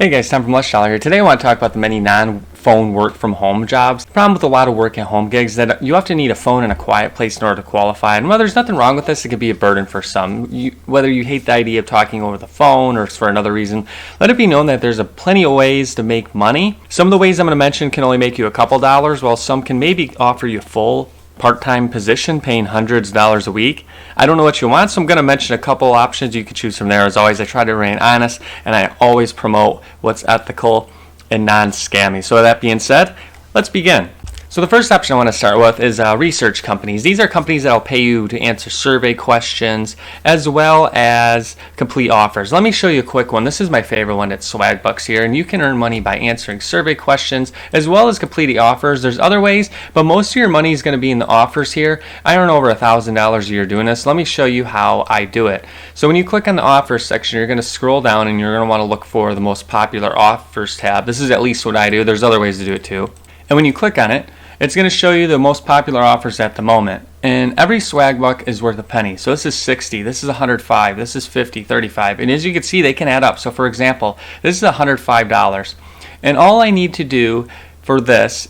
Hey guys, Tom from Lush Dollar here. Today I want to talk about the many non-phone work from home jobs. The problem with a lot of work at home gigs is that you often need a phone in a quiet place in order to qualify. And while there's nothing wrong with this, it can be a burden for some. Whether you hate the idea of talking over the phone or it's for another reason, let it be known that there's plenty of ways to make money. Some of the ways I'm going to mention can only make you a couple dollars, while some can maybe offer you a full part-time position paying hundreds of dollars a week. I don't know what you want, so I'm going to mention a couple options you can choose from there. As always, I try to remain honest, and I always promote what's ethical and non-scammy. So with that being said, let's begin. So the first option I want to start with is research companies. These are companies that will pay you to answer survey questions as well as complete offers. Let me show you a quick one. This is my favorite one. It's Swagbucks here, and you can earn money by answering survey questions as well as completing offers. There's other ways, but most of your money is going to be in the offers here. I earn over $1,000 a year doing this. Let me show you how I do it. So when you click on the offers section, you're going to scroll down and you're going to want to look for the most popular offers tab. This is at least what I do. There's other ways to do it too. And when you click on it, it's going to show you the most popular offers at the moment. And every Swagbuck is worth a penny. So this is 60, this is 105, this is 50, 35. And as you can see, they can add up. So for example, this is $105. And all I need to do for this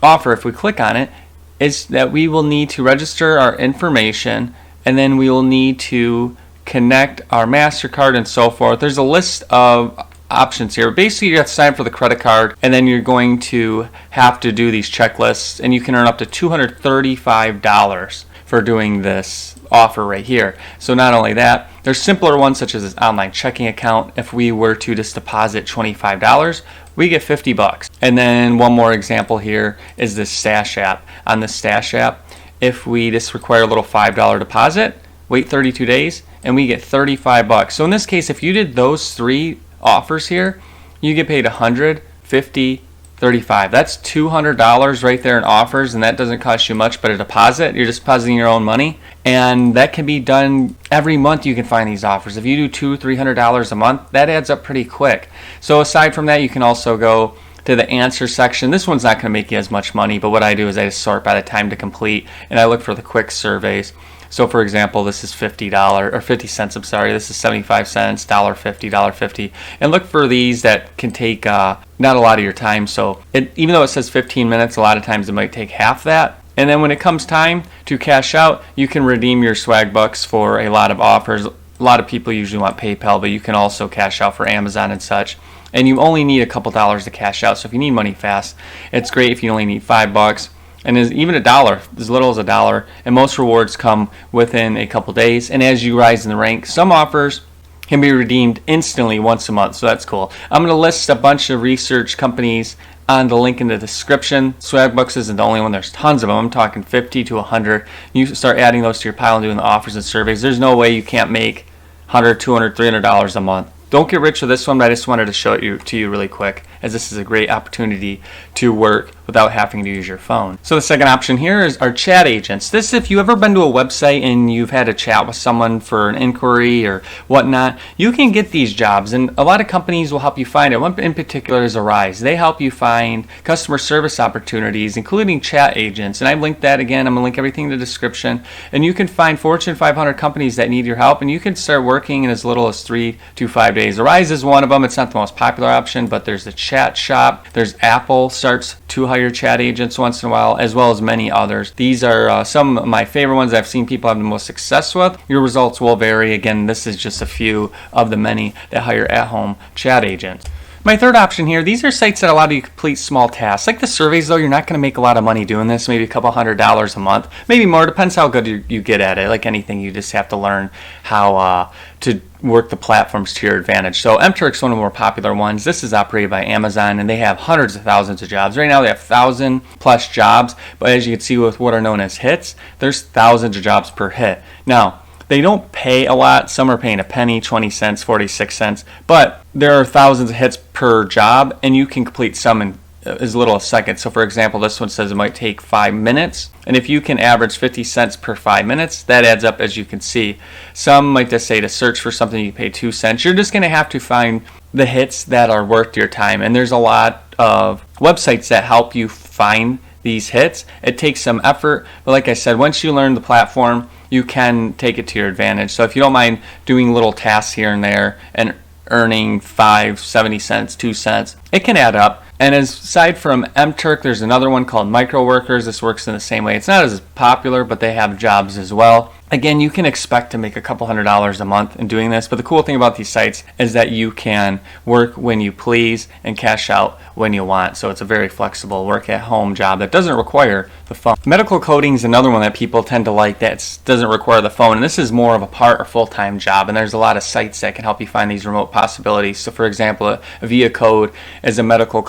offer, if we click on it, is that we will need to register our information, and then we will need to connect our MasterCard and so forth. There's a list of options here. Basically, you have to sign up for the credit card, and then you're going to have to do these checklists, and you can earn up to $235 for doing this offer right here. So not only that, there's simpler ones such as this online checking account. If we were to just deposit $25, we get $50. And then one more example here is this Stash app. On the Stash app, if we just require a little $5 deposit, wait 32 days, and we get $35. So in this case, if you did those three offers here, you get paid $100, $50, $35. That's $200 right there in offers, and that doesn't cost you much but a deposit. You're just depositing your own money, and that can be done every month. You can find these offers. If you do $200-$300 a month, that adds up pretty quick. So aside from that, you can also go to the answer section. This one's not going to make you as much money, but what I do is I just sort by the time to complete, and I look for the quick surveys. So for example, this is $50 or 50 cents. I'm sorry, this is 75 cents, $1.50, $1.50, and look for these that can take not a lot of your time. So even though it says 15 minutes, a lot of times it might take half that. And then when it comes time to cash out, you can redeem your Swagbucks for a lot of offers. A lot of people usually want PayPal, but you can also cash out for Amazon and such. And you only need a couple dollars to cash out. So if you need money fast, it's great if you only need $5. And even $1, as little as $1, and most rewards come within a couple days. And as you rise in the rank, some offers can be redeemed instantly once a month, so that's cool. I'm going to list a bunch of research companies on the link in the description. Swagbucks isn't the only one. There's tons of them. I'm talking 50 to 100. You start adding those to your pile and doing the offers and surveys. There's no way you can't make $100, $200, $300 a month. Don't get rich with this one, but I just wanted to show it to you really quick, as this is a great opportunity to work without having to use your phone. So the second option here is our chat agents. This, if you've ever been to a website and you've had a chat with someone for an inquiry or whatnot, you can get these jobs, and a lot of companies will help you find it. One in particular is Arise. They help you find customer service opportunities, including chat agents, and I've linked that again. I'm going to link everything in the description, and you can find Fortune 500 companies that need your help, and you can start working in as little as 3 to 5 days. Arise is one of them. It's not the most popular option, but there's the Chat Shop. There's Apple starts to hire chat agents once in a while, as well as many others. These are some of my favorite ones I've seen people have the most success with. Your results will vary. Again, this is just a few of the many that hire at-home chat agents. My third option here, these are sites that allow you to complete small tasks. Like the surveys, though, you're not going to make a lot of money doing this, maybe a couple $100 a month, maybe more, depends how good you get at it. Like anything, you just have to learn how to work the platforms to your advantage. So Mturk's one of the more popular ones. This is operated by Amazon, and they have hundreds of thousands of jobs. Right now they have 1,000 plus jobs, but as you can see with what are known as hits, there's thousands of jobs per hit. Now, they don't pay a lot. Some are paying a penny, 20 cents, 46 cents, but there are thousands of hits per job, and you can complete some in as little as seconds. So for example, this one says it might take 5 minutes, and if you can average 50 cents per 5 minutes, that adds up, as you can see. Some might just say to search for something you pay 2 cents. You're just going to have to find the hits that are worth your time, and there's a lot of websites that help you find these hits. It takes some effort, but like I said, once you learn the platform, you can take it to your advantage. So if you don't mind doing little tasks here and there and earning 5.70 cents, 2 cents. It can add up. And aside from MTurk, there's another one called Micro Workers. This works in the same way. It's not as popular, but they have jobs as well. Again, you can expect to make a couple $100s a month in doing this, but the cool thing about these sites is that you can work when you please and cash out when you want. So it's a very flexible work-at-home job that doesn't require the phone. Medical coding is another one that people tend to like that doesn't require the phone, and this is more of a part or full-time job, and there's a lot of sites that can help you find these remote possibilities. So for example, Via Code is a medical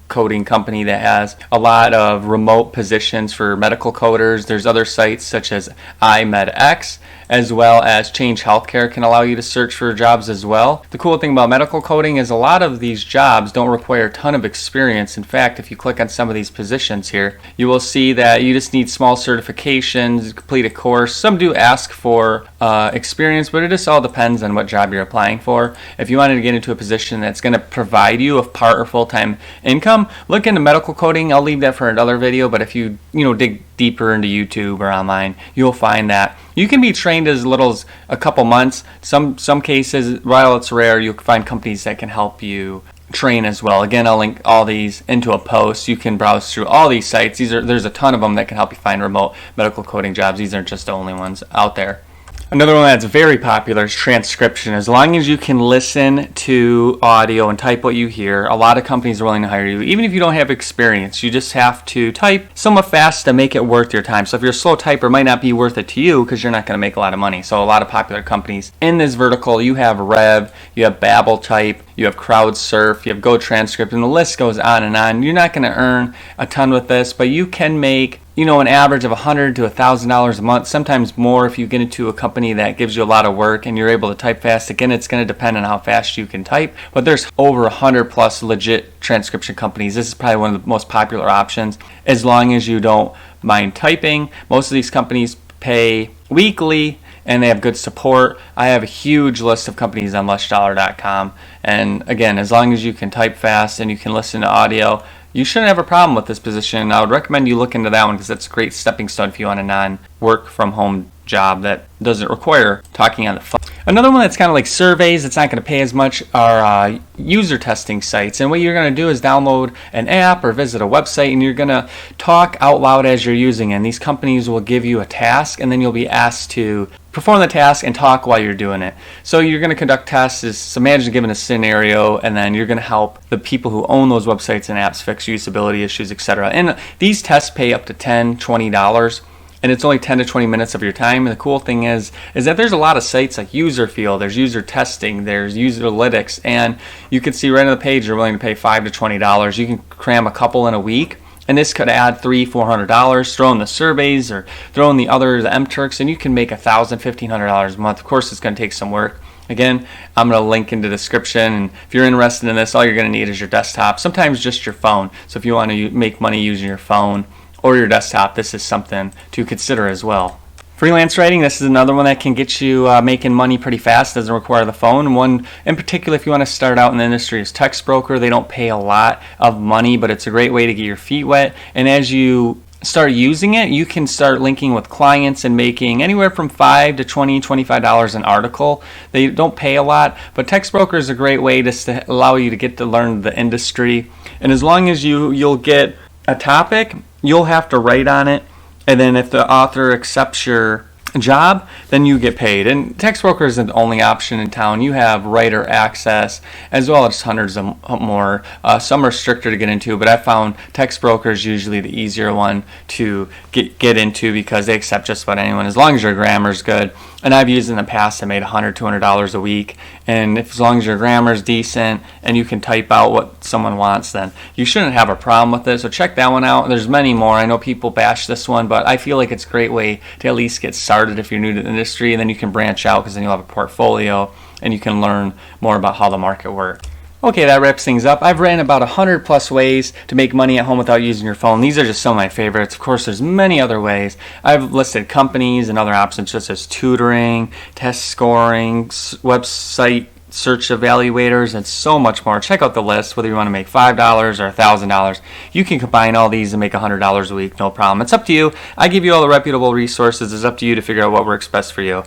coding company that has a lot of remote positions for medical coders. There's other sites such as iMedX, as well as Change Healthcare can allow you to search for jobs as well. The cool thing about medical coding is a lot of these jobs don't require a ton of experience. In fact, if you click on some of these positions here, you will see that you just need small certifications, complete a course. Some do ask for experience, but it just all depends on what job you're applying for. If you wanted to get into a position that's going to provide you a part or full-time income, look into medical coding. I'll leave that for another video, but if you dig deeper into YouTube or online, you'll find that you can be trained as little as a couple months. Some cases, while it's rare, you'll find companies that can help you train as well. Again, I'll link all these into a post. You can browse through all these sites. There's a ton of them that can help you find remote medical coding jobs. These aren't just the only ones out there. Another one that's very popular is transcription. As long as you can listen to audio and type what you hear, a lot of companies are willing to hire you. Even if you don't have experience, you just have to type somewhat fast to make it worth your time. So if you're a slow typer, it might not be worth it to you because you're not going to make a lot of money. So a lot of popular companies in this vertical, you have Rev, you have BabbleType, you have CrowdSurf, you have GoTranscript, and the list goes on and on. You're not going to earn a ton with this, but you can make an average of $100 to $1,000 a month, sometimes more if you get into a company that gives you a lot of work and you're able to type fast. Again, it's going to depend on how fast you can type, but there's over 100 plus legit transcription companies. This is probably one of the most popular options as long as you don't mind typing. Most of these companies pay weekly and they have good support. I have a huge list of companies on LushDollar.com, and again, as long as you can type fast and you can listen to audio, you shouldn't have a problem with this position. I would recommend you look into that one because that's a great stepping stone if you want a non-work from home job that doesn't require talking on the phone. Another one that's kind of like surveys, it's not going to pay as much, are user testing sites. And what you're going to do is download an app or visit a website, and you're going to talk out loud as you're using it. And these companies will give you a task, and then you'll be asked to perform the task and talk while you're doing it. So you're going to conduct tests. So imagine given a scenario, and then you're going to help the people who own those websites and apps fix usability issues, etc. And these tests pay up to $10, $20. And it's only 10 to 20 minutes of your time. And the cool thing is that there's a lot of sites like UserFeel, there's user testing, there's Userlytics, and you can see right on the page you're willing to pay $5 to $20. You can cram a couple in a week, and this could add $300, $400. Throw in the surveys or throw in the MTurks, and you can make $1,000, $1,500 a month. Of course, it's going to take some work. Again, I'm going to link in the description, and if you're interested in this, all you're going to need is your desktop, sometimes just your phone. So if you want to make money using your phone or your desktop, this is something to consider as well. Freelance writing, this is another one that can get you making money pretty fast. Doesn't require the phone. One in particular, if you want to start out in the industry, is Textbroker. They don't pay a lot of money, but it's a great way to get your feet wet. And as you start using it, you can start linking with clients and making anywhere from $5 to $20, $25 an article. They don't pay a lot, but Textbroker is a great way just to allow you to get to learn the industry. And as long as you'll get a topic, you'll have to write on it, and then if the author accepts your job, then you get paid. And Textbroker isn't the only option in town. You have writer access as well as hundreds of more. Some are stricter to get into, but I found Textbroker is usually the easier one to get into because they accept just about anyone as long as your grammar is good. And I've used it in the past. I made $100, $200 a week, and as long as your grammar is decent and you can type out what someone wants, then you shouldn't have a problem with it. So check that one out. There's many more. I know people bash this one, but I feel like it's a great way to at least get started if you're new to the industry, and then you can branch out because then you'll have a portfolio and you can learn more about how the market works. Okay, that wraps things up. I've ran about 100 plus ways to make money at home without using your phone. These are just some of my favorites. Of course, there's many other ways. I've listed companies and other options such as tutoring, test scoring, website search evaluators, and so much more. Check out the list, whether you want to make $5 or $1,000. You can combine all these and make $100 a week, no problem. It's up to you. I give you all the reputable resources. It's up to you to figure out what works best for you.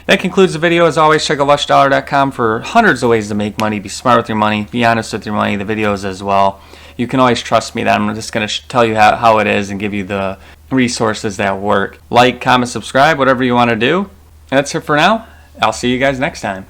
That concludes the video. As always, check out LushDollar.com for hundreds of ways to make money. Be smart with your money. Be honest with your money. The videos as well. You can always trust me that I'm just going to tell you how it is and give you the resources that work. Like, comment, subscribe, whatever you want to do. And that's it for now. I'll see you guys next time.